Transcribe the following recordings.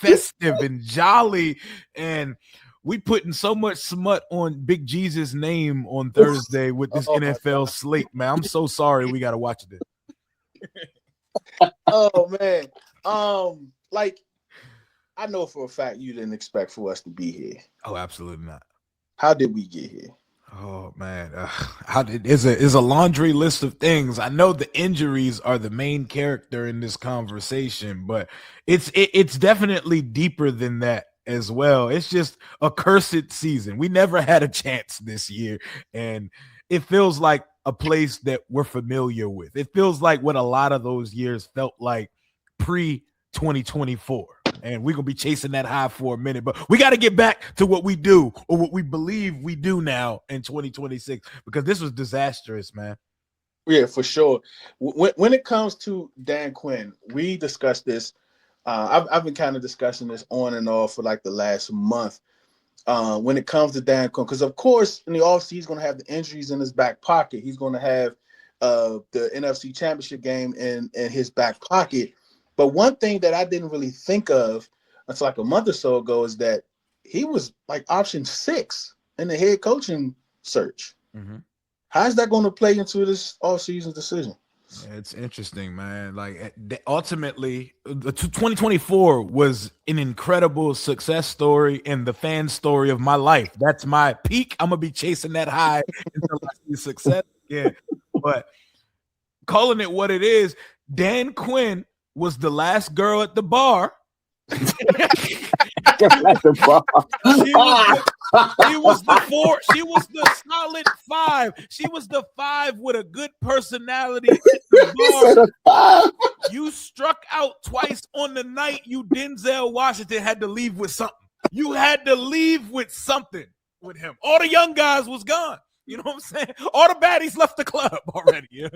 festive and jolly, and we putting so much smut on Big Jesus' name on Thursday with this NFL slate, man. I'm so sorry we got to watch this. Oh man, like I know for a fact you didn't expect for us to be here. Oh, absolutely not. How did we get here? Oh man, is a laundry list of things. I know the injuries are the main character in this conversation, but it's definitely deeper than that as well. It's just a cursed season. We never had a chance this year, and it feels like a place that we're familiar with. It feels like what a lot of those years felt like pre 2024. And we're going to be chasing that high for a minute. But we got to get back to what we do or what we believe we do now in 2026, because this was disastrous, man. Yeah, for sure. When it comes to Dan Quinn, we discussed this. I've been kind of discussing this on and off for like the last month. When it comes to Dan Quinn, because of course in the offseason he's going to have the injuries in his back pocket. He's going to have the NFC Championship game in his back pocket. But one thing that I didn't really think of until like a month or so ago is that he was like option 6 in the head coaching search. Mm-hmm. How's that going to play into this offseason decision? Yeah, it's interesting, man. Like ultimately, the 2024 was an incredible success story and the fan story of my life. That's my peak. I'm gonna be chasing that high until I see success again. But calling it what it is, Dan Quinn was the last girl at the bar. She was the 4. She was the solid 5. She was the 5 with a good personality at the bar. You struck out twice on the night. You Denzel Washington had to leave with something. You had to leave with something with him. All the young guys was gone. You know what I'm saying? All the baddies left the club already. Yeah?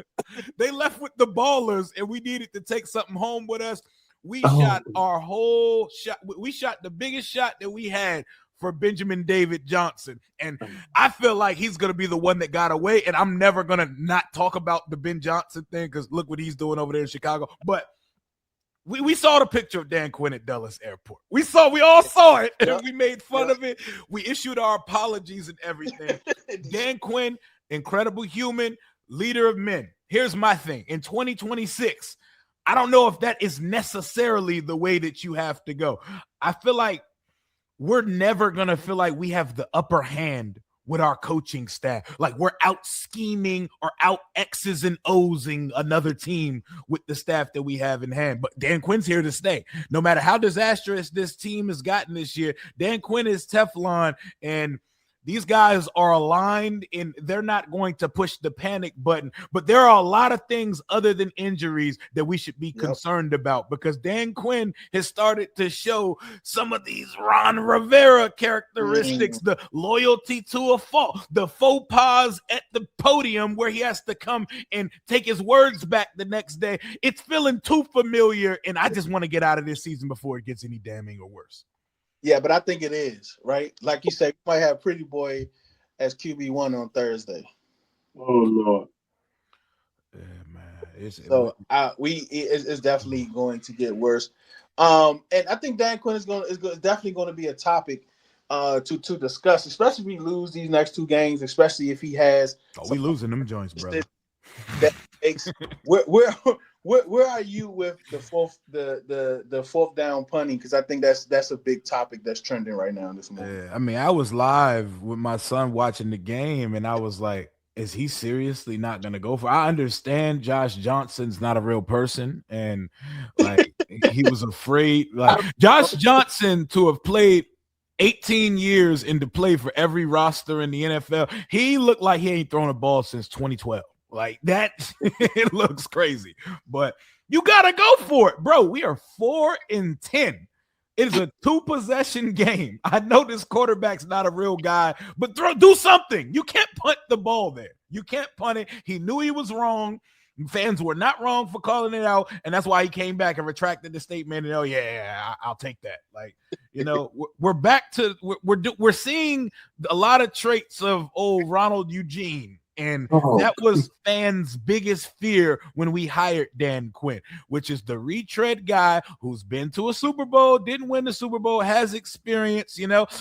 They left with the ballers, and we needed to take something home with us. We shot our whole shot. We shot the biggest shot that we had for Benjamin David Johnson. And I feel like he's going to be the one that got away. And I'm never going to not talk about the Ben Johnson thing because look what he's doing over there in Chicago. But we saw the picture of Dan Quinn at Dulles Airport. We all saw it, and we made fun of it. We issued our apologies and everything. Dan Quinn, incredible human, leader of men. Here's my thing. In 2026, I don't know if that is necessarily the way that you have to go. I feel like we're never going to feel like we have the upper hand with our coaching staff. Like we're out scheming or out X's and O's-ing another team with the staff that we have in hand. But Dan Quinn's here to stay. No matter how disastrous this team has gotten this year, Dan Quinn is Teflon, and these guys are aligned and they're not going to push the panic button. But there are a lot of things other than injuries that we should be concerned about, because Dan Quinn has started to show some of these Ron Rivera characteristics, the loyalty to a fault, the faux pas at the podium where he has to come and take his words back the next day. It's feeling too familiar, and I just want to get out of this season before it gets any damning or worse. Yeah, but I think it is, right? Like you said, we might have Pretty Boy as QB1 on Thursday. Oh, Lord. Yeah, man. It's definitely going to get worse. And I think Dan Quinn is definitely going to be a topic to discuss, especially if we lose these next 2 games, especially if he has. Oh, we losing them joints, brother. That makes, where are you with the fourth down punting? Because I think that's a big topic that's trending right now in this moment. Yeah, I mean, I was live with my son watching the game, and I was like, is he seriously not going to go for it? I understand Josh Johnson's not a real person, and like he was afraid. Like Josh Johnson to have played 18 years and to play for every roster in the NFL, he looked like he ain't thrown a ball since 2012. Like that, it looks crazy, but you gotta go for it, bro. We are 4-10. It is a 2-possession game. I know this quarterback's not a real guy, but do something. You can't punt the ball there. You can't punt it. He knew he was wrong. Fans were not wrong for calling it out, and that's why he came back and retracted the statement. And I'll take that. Like, you know, we're back to we're seeing a lot of traits of old Ronald Eugene And that was fans' biggest fear when we hired Dan Quinn, which is the retread guy who's been to a Super Bowl, didn't win the Super Bowl, has experience.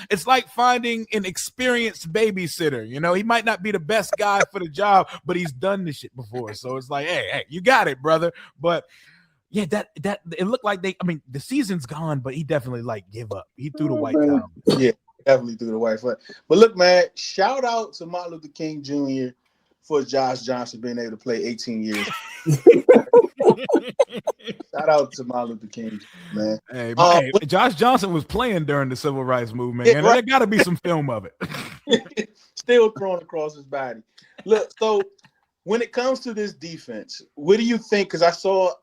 It's like finding an experienced babysitter. He might not be the best guy for the job, but he's done this shit before. So it's like, hey, you got it, brother. But yeah, that it looked like the season's gone, but he definitely give up. He threw the white towel. Yeah, definitely threw the white flag. But look, man, shout out to Martin Luther King Jr. for Josh Johnson being able to play 18 years. Shout out to Martin Luther King, man. Hey, Josh Johnson was playing during the civil rights movement, and right. there got to be some film of it. Still thrown across his body. Look, so when it comes to this defense, what do you think? Because I saw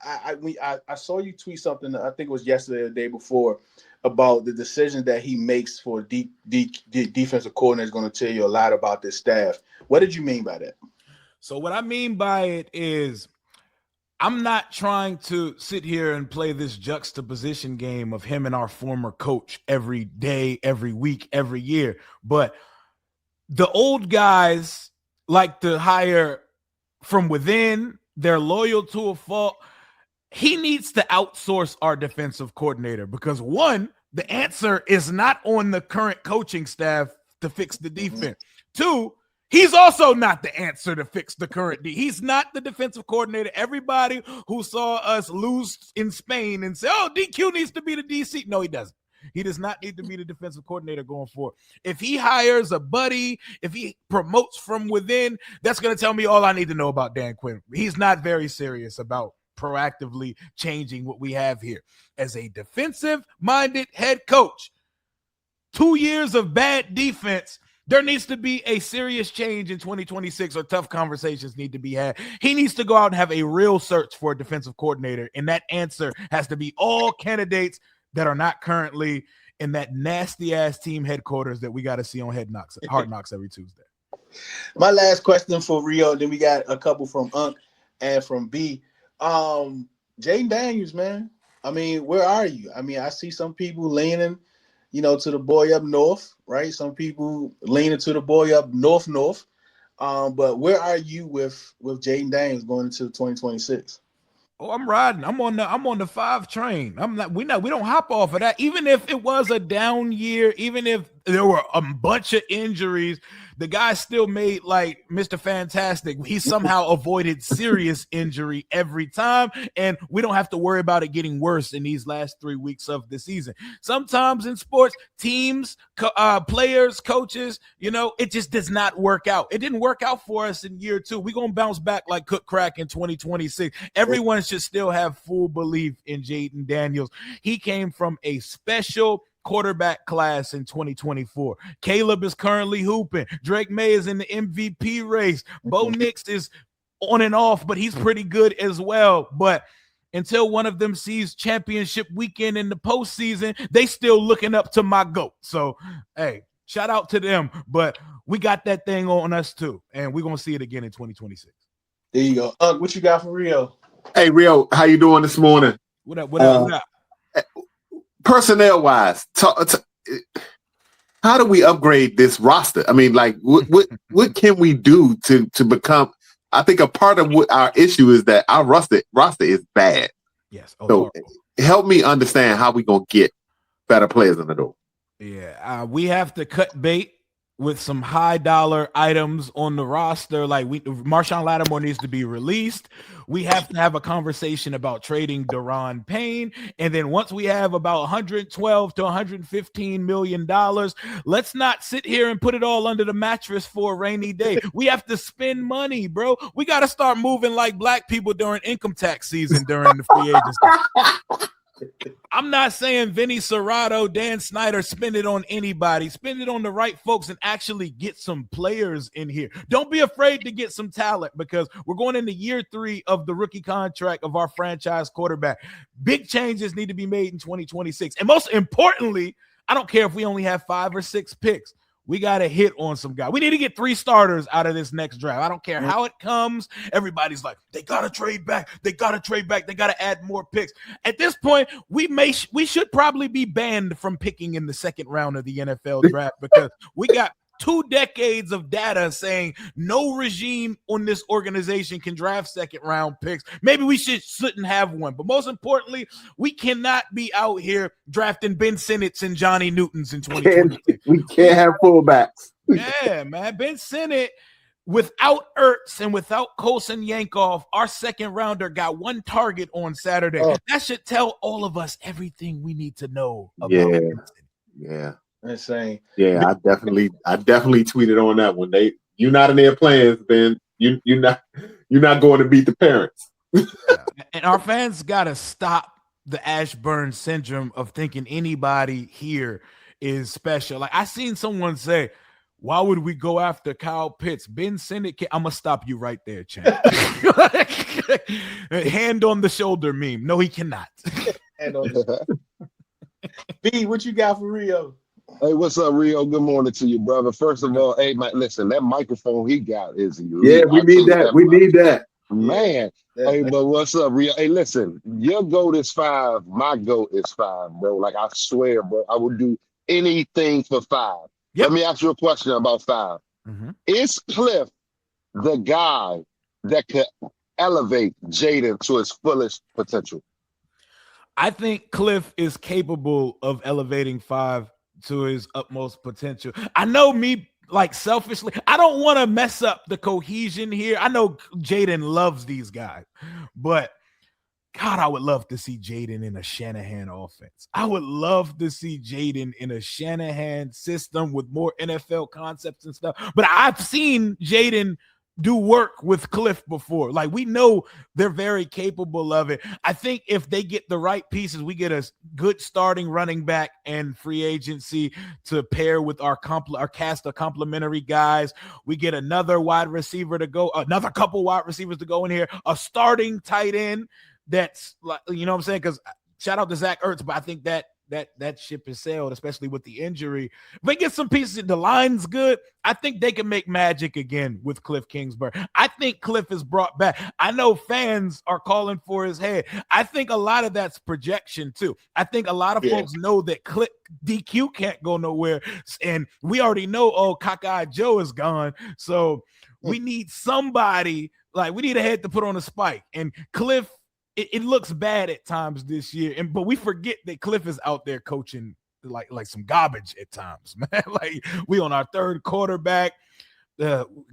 you tweet something. I think it was yesterday or the day before about the decision that he makes for defensive coordinator is going to tell you a lot about this staff. What did you mean by that? So what I mean by it is I'm not trying to sit here and play this juxtaposition game of him and our former coach every day, every week, every year. But the old guys like to hire from within. They're loyal to a fault. He needs to outsource our defensive coordinator because, one, the answer is not on the current coaching staff to fix the defense. Two, he's also not the answer to fix the current He's not the defensive coordinator. Everybody who saw us lose in Spain and say, oh, DQ needs to be the DC. No, he doesn't. He does not need to be the defensive coordinator going forward. If he hires a buddy, if he promotes from within, that's going to tell me all I need to know about Dan Quinn. He's not very serious about proactively changing what we have here. As a defensive-minded head coach, 2 years of bad defense, there needs to be a serious change in 2026 or tough conversations need to be had. He needs to go out and have a real search for a defensive coordinator, and that answer has to be all candidates that are not currently in that nasty-ass team headquarters that we got to see on Hard Knocks every Tuesday. My last question for Rio, then we got a couple from Unc and from B. Jaden Daniels, man. I mean, where are you? I mean, I see some people leaning, to the boy up north, right? Some people leaning to the boy up north. But where are you with Jaden Daniels going into 2026? Oh, I'm riding. I'm on the 5 train. We don't hop off of that. Even if it was a down year, even if there were a bunch of injuries, the guy still made like Mr. Fantastic. He somehow avoided serious injury every time, and we don't have to worry about it getting worse in these last 3 weeks of the season. Sometimes in sports, teams, players, coaches, it just does not work out. It didn't work out for us in year 2. We're going to bounce back like Cook Crack in 2026. Everyone should still have full belief in Jaden Daniels. He came from a special quarterback class in 2024. Caleb is currently hooping. Drake May is in the MVP race. Bo Nix is on and off, but he's pretty good as well. But until one of them sees championship weekend in the postseason, they still looking up to my GOAT. So, hey, shout out to them. But we got that thing on us too, and we're going to see it again in 2026. There you go. What you got for Rio? Hey, Rio, how you doing this morning? What up? Personnel wise, how do we upgrade this roster? I mean, like, what can we do to become? I think a part of what our issue is that our roster is bad. Yes. So help me understand how we gonna get better players in the door. Yeah, we have to cut bait with some high dollar items on the roster. Like Marshawn Lattimore needs to be released. We have to have a conversation about trading Daron Payne. And then once we have about $112 to $115 million, let's not sit here and put it all under the mattress for a rainy day. We have to spend money, bro. We got to start moving like black people during income tax season during the free agency. I'm not saying Vinny Serrato, Dan Snyder, spend it on anybody. Spend it on the right folks and actually get some players in here. Don't be afraid to get some talent because we're going into year 3 of the rookie contract of our franchise quarterback. Big changes need to be made in 2026. And most importantly, I don't care if we only have 5 or 6 picks. We got to hit on some guy. We need to get 3 starters out of this next draft. I don't care how it comes. Everybody's like, they got to trade back. They got to trade back. They got to add more picks. At this point, we should probably be banned from picking in the second round of the NFL draft because we got 2 decades of data saying no regime on this organization can draft second round picks. Maybe we shouldn't have one, but most importantly, we cannot be out here drafting Ben Sinnets and Johnny Newtons in 2022. We can't have fullbacks. Yeah, man. Ben Sinnett, without Ertz and without Colson Yankoff, our second rounder got 1 target on Saturday. That should tell all of us everything we need to know about Ben Sinnett. Yeah. Insane. Yeah, I definitely tweeted on that one. You're not in their plans, Ben. You're not going to beat the parents. And our fans gotta stop the Ashburn syndrome of thinking anybody here is special. Like I seen someone say, why would we go after Kyle Pitts? Ben Sinnett, I'm gonna stop you right there, champ. Hand on the shoulder meme. No, he cannot. B, what you got for Rio? Hey, what's up, Rio? Good morning to you, brother. First of all, hey, listen, that microphone he got is elite. Yeah, we need that. We need that. Man. Yeah. Hey, but what's up, Rio? Hey, listen, your GOAT is 5. My GOAT is 5, bro. Like, I swear, bro, I would do anything for 5. Yep. Let me ask you a question about 5. Mm-hmm. Is Cliff the guy that could elevate Jaden to his fullest potential? I think Cliff is capable of elevating 5 to his utmost potential. I know me, like selfishly, I don't want to mess up the cohesion here. I know Jaden loves these guys, but God, I would love to see Jaden in a Shanahan offense. I would love to see Jaden in a Shanahan system with more NFL concepts and stuff. But I've seen Jaden do work with Cliff before. Like we know they're very capable of it. I think if they get the right pieces, we get a good starting running back and free agency to pair with our cast of complementary guys. We get another wide receiver to go, another couple wide receivers to go in here, a starting tight end that's like, you know what I'm saying? Because shout out to Zach Ertz, but I think that ship has sailed, especially with the injury. If they get some pieces, the line's good, I think they can make magic again with Cliff Kingsbury. I think Cliff is brought back. I know fans are calling for his head. I think a lot of that's projection too. I think a lot of folks know that DQ can't go nowhere, and we already know, Cockeye Joe is gone. So we need somebody, like we need a head to put on a spike. And Cliff, it looks bad at times this year, but we forget that Cliff is out there coaching like some garbage at times, man. Like we on our 3rd quarterback,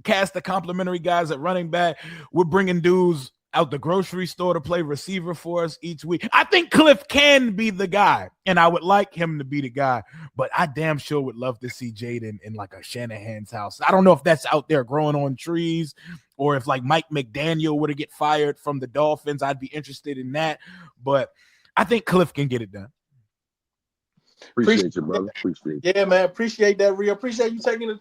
cast the complimentary guys at running back. We're bringing dudes out the grocery store to play receiver for us each week. I think Cliff can be the guy, and I would like him to be the guy, but I damn sure would love to see Jaden in like a Shanahan's house. I don't know if that's out there growing on trees, or if like Mike McDaniel were to get fired from the Dolphins, I'd be interested in that. But I think Cliff can get it done. Appreciate you, brother. Appreciate you. Yeah, man. Appreciate that, Rio. Appreciate you taking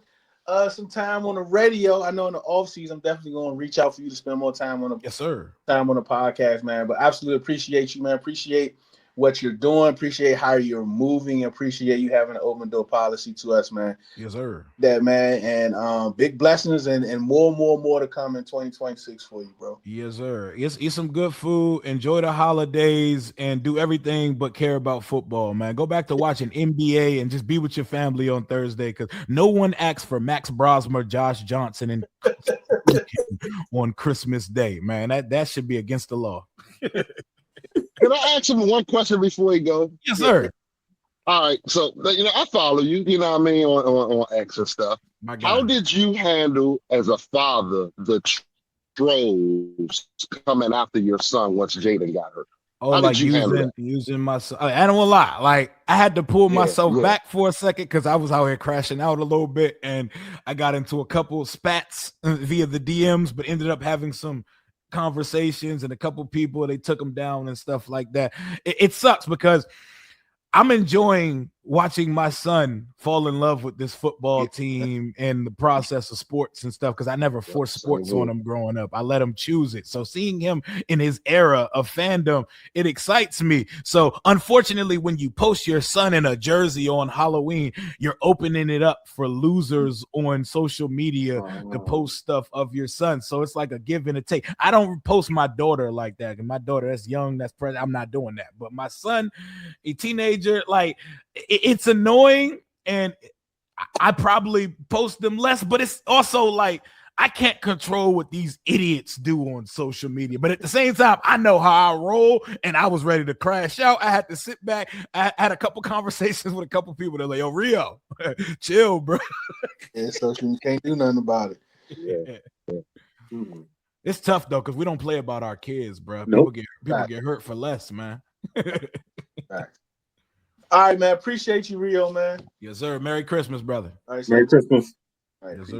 some time on the radio. I know in the off season, I'm definitely going to reach out for you to spend more time on time on the podcast, man. But absolutely appreciate you, man. Appreciate what you're doing. Appreciate how you're moving. Appreciate you having an open door policy to us, man. Yes, sir. That, man. And big blessings and more to come in 2026 for you, bro. Yes, sir. Eat some good food. Enjoy the holidays and do everything but care about football, man. Go back to watching NBA and just be with your family on Thursday, because no one asks for Max Brosmer, Josh Johnson, and on Christmas Day, man. That should be against the law. Can I ask him one question before he goes? Yes, sir. All right. So, I follow you, you know what I mean, on X and stuff. How did you handle, as a father, the trolls coming after your son once Jaden got hurt? Oh, how like using my son. I don't want to lie. Like, I had to pull myself back for a second because I was out here crashing out a little bit, and I got into a couple of spats via the DMs, but ended up having some conversations, and a couple people, they took them down and stuff like that. It sucks because I'm enjoying watching my son fall in love with this football team and the process of sports and stuff, because I never forced sports on him growing up. I let him choose it. So seeing him in his era of fandom, it excites me. So unfortunately, when you post your son in a jersey on Halloween, you're opening it up for losers on social media to post stuff of your son. So it's like a give and a take. I don't post my daughter like that, and my daughter that's young, that's present, I'm not doing that. But my son, a teenager, like, it's annoying, and I probably post them less, but it's also like I can't control what these idiots do on social media. But at the same time, I know how I roll, and I was ready to crash out. I had to sit back. I had a couple conversations with a couple people. They're like, "Yo, Rio, chill, bro." Yeah, social you can't do nothing about it. Yeah. Mm-hmm. It's tough though, because we don't play about our kids, bro. Nope. People get hurt for less, man. Facts. All right, man. Appreciate you, Rio, man. Yes, sir. Merry Christmas, brother. All right, Merry Christmas. All right, Yes, sir.